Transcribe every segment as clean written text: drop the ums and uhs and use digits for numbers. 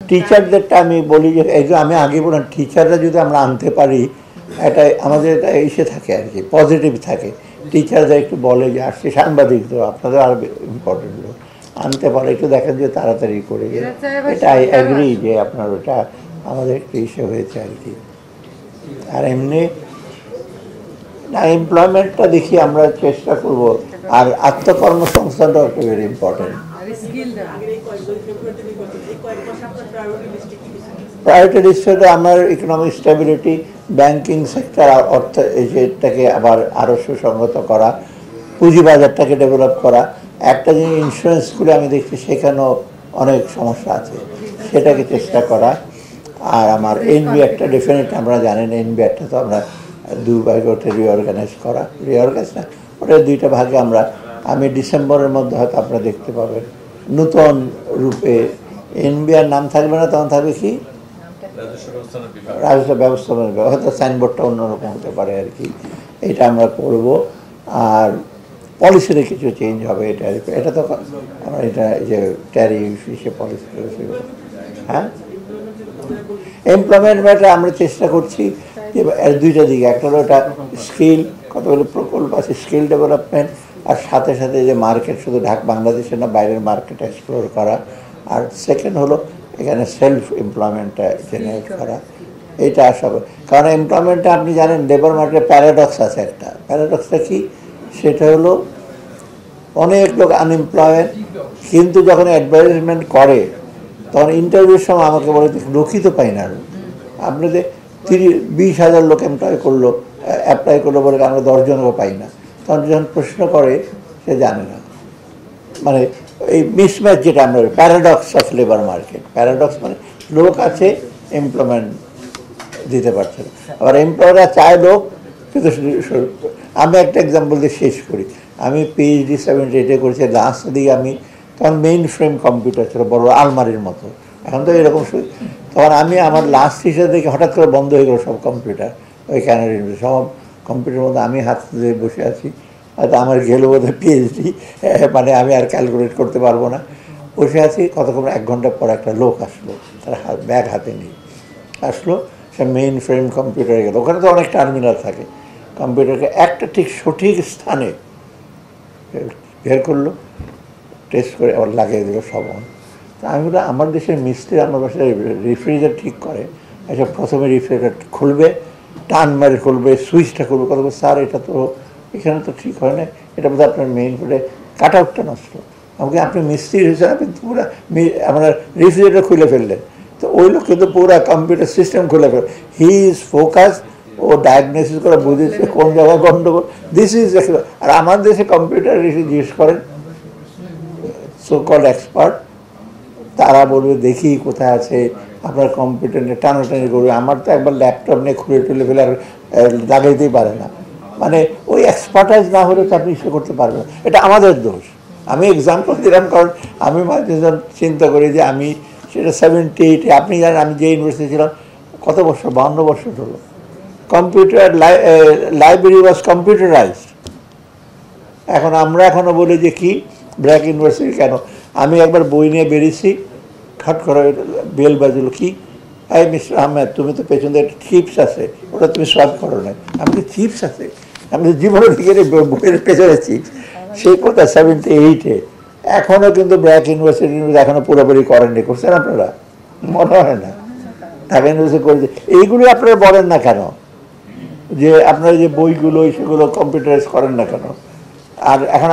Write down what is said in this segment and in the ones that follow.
টিচারদেরটা আমি বলি যে এই যে আমি আগে বললাম টিচাররা যদি আমরা আনতে পারি এটা আমাদের এটা এসে থাকে আর কি, পজিটিভ থাকে। টিচাররা একটু বলে যে আসছে, সাংবাদিক তো আপনাদের আরও ইম্পর্টেন্ট লোক আনতে পারে, একটু দেখেন যে তাড়াতাড়ি করে যে এটা আই অ্যাগ্রি যে আপনার ওটা আমাদের একটু ইসে হয়েছে আর কি। আর এমনি না, এমপ্লয়মেন্টটা দেখি আমরা চেষ্টা করব। আর আত্মকর্মসংস্থানটাও একটা ভেরি ইম্পর্টেন্ট। প্রায়োরিটি লিস্টে আমার ইকোনমিক স্টেবিলিটি, ব্যাংকিং সেক্টর, অর্থ এটাকে আবার আরও সুসংহত করা, পুঁজিবাজারটাকে ডেভেলপ করা। একটা জিনিস ইন্স্যুরেন্সগুলো আমি দেখছি সেখানেও অনেক সমস্যা আছে, সেটাকে চেষ্টা করা। আর আমার এনবিআরটা ডেফিনেটলি আমরা জানেন, এনবিআরটা তো আমরা দুই ভাগে ওটা রিঅর্গানাইজ করা, রিঅর্গানাইজ না, ওটা দুইটা ভাগে আমরা, আমি ডিসেম্বরের মধ্যে হয়তো আপনারা দেখতে পাবেন নূতন রূপে। এনবিআর নাম থাকবে না, তখন থাকবে কি রাজস্ব ব্যবস্থাপনা বিভাগ, হয়তো সাইনবোর্ডটা অন্যরকম হতে পারে আর কি। এটা আমরা করব। আর পলিসিতে কিছু চেঞ্জ হবে, এটা তো আমরা এটা যে ট্যারিফ সে পলিসি, হ্যাঁ এমপ্লয়মেন্ট ব্যাপারে আমরা চেষ্টা করছি যে দুইটা দিকে, একটা হলো এটা স্কিল, কতগুলো প্রকল্প আছে স্কিল ডেভেলপমেন্ট, আর সাথে সাথে যে মার্কেট শুধু বাংলাদেশের না বাইরের মার্কেট এক্সপ্লোর করা। আর সেকেন্ড হলো এখানে সেলফ এমপ্লয়মেন্টটা জেনারেট করা, এইটা আসা। কারণ এমপ্লয়মেন্টটা আপনি জানেন লেবার মার্কেটে প্যারাডক্স আছে একটা। প্যারাডক্সটা কি? সেটা হলো অনেক লোক আনএমপ্লয়েড, কিন্তু যখন অ্যাডভার্টাইজমেন্ট করে তখন ইন্টারভিউর সময় আমাকে বলে লোকই তো পাই না। আপনি যে 20,000 লোক অ্যাপ্লাই করলো বলে আমরা 10 জনও পাই না। তখন যখন প্রশ্ন করে সে জানে না, মানে এই মিসম্যাচ যেটা আমরা paradox of labour market. Paradox মানে লোক আছে এমপ্লয়মেন্ট দিতে পারছে না, আবার এমপ্লয়াররা চায় লোক কিন্তু। আমি একটা এক্সাম্পল দিয়ে শেষ করি। আমি পিএইচডি 78-এ করেছি, লাস্ট দিকে আমি তখন মেইন ফ্রেম কম্পিউটার ছিল বড় আলমারির মতো, এখন তো এরকম। তখন আমি আমার লাস্ট হিসেবে দেখে হঠাৎ করে বন্ধ হয়ে গেলো সব কম্পিউটার, ওই ক্যানাডির সব কম্পিউটারের মধ্যে আমি হাত দিয়ে বসে আছি। হয়তো আমার গেলো বোধ হয় পিএইচডি, মানে আমি আর ক্যালকুলেট করতে পারবো না। বসে আছি, কতক্ষণ 1 ঘন্টা পর একটা লোক আসলো, তার ব্যাগ হাতে নিয়ে আসলো, সে মেইন ফ্রেম কম্পিউটারে গেল। ওখানে তো অনেক টার্মিনাল থাকে, কম্পিউটারকে একটা ঠিক সঠিক স্থানে বের করলো, টেস্ট করে আবার লাগিয়ে দিল সব। তা আমি বললাম আমার দেশের মিস্ত্রি আমার বাসায় রেফ্রিজারেটর ঠিক করে, আচ্ছা প্রথমে রেফ্রিজারেটর খুলবে, টান মারে খুলবে, সুইচটা খুলবে, কত স্যার এটা তো এখানে তো ঠিক হয় না, এটা বোধহয় আপনার মেইন করে কাট আউটটা নষ্ট। আমাকে আপনি মিস্ত্রি হিসেবে আপনি পুরো আপনার রেফ্রিজারেটর খুলে ফেললেন। তো ওই লোক কিন্তু পুরো কম্পিউটার সিস্টেম খুলে ফেল, হি ইজ ফোকাস, ও ডায়াগনোসিস করে বুঝেছে কোন জায়গায় গন্ডগোল, দিস ইজ। আর আমার দেশে কম্পিউটার জিজ্ঞেস করেন সো কল্ড এক্সপার্ট, তারা বলবে দেখি কোথায় আছে আপনার কম্পিউটার নিয়ে টানাটানি করবে। আমার তো একবার ল্যাপটপ নিয়ে খুলে টুলে ফেলে আর লাগাইতেই পারে না, মানে ওই এক্সপার্টাইজ না হলে তো আপনি ইস্যু করতে পারবেন না। এটা আমাদের দোষ। আমি এক্সাম্পল দিলাম কারণ আমি মাঝে চিন্তা করি যে আমি সেটা 78-এ, আপনি জানেন আমি যে ইউনিভার্সিটি ছিলাম কত বছর, 52 বছর হলো, কম্পিউটার লাইব্রেরি ওয়াজ কম্পিউটারাইজড। এখন আমরা এখনও বলি যে কি ব্র্যাক ইউনিভার্সিটি কেন? আমি একবার বই নিয়ে বেরিয়েছি, খট করে বেল বাজলো, কি এই মিস্টার আহমেদ তুমি তো পেছনে একটা চিপস আছে, ওটা তুমি সোয়াপ করো না। আমি তো চিপস আছে, আমি তো জীবনে দিকে বইয়ের পেছনে চিপস, সেই কথা 78-এ। এখনও কিন্তু ব্র্যাক ইউনিভার্সিটি এখনও পুরোপুরি করেননি, করছেন আপনারা? মনে হয় না ঢাকা ইউনিভার্সিটি করেছে। এইগুলো আপনারা বলেন না কেন যে আপনারা যে বইগুলো সেগুলো কম্পিউটারাইজ করেন না কেন? আর এখন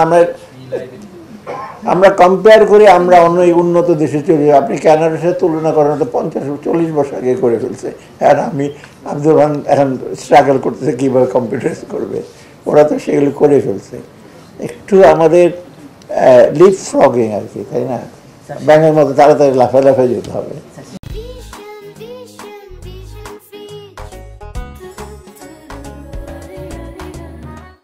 আমরা কম্পেয়ার করি, আমরা অন্য উন্নত দেশে চলে যাই। আপনি ক্যানাডার সাথে তুলনা করেন তো 50-40 বছর আগে করে ফেলছে। আর আমি যখন এখন স্ট্রাগল করতেছে কীভাবে কম্পিউটারাইজ করবে, ওরা তো সেগুলো করে ফেলছে। একটু আমাদের লিপ ফ্রগিং আর কি, তাই না? ব্যাঙের মতো তাড়াতাড়ি লাফায় লাফায় যেতে হবে।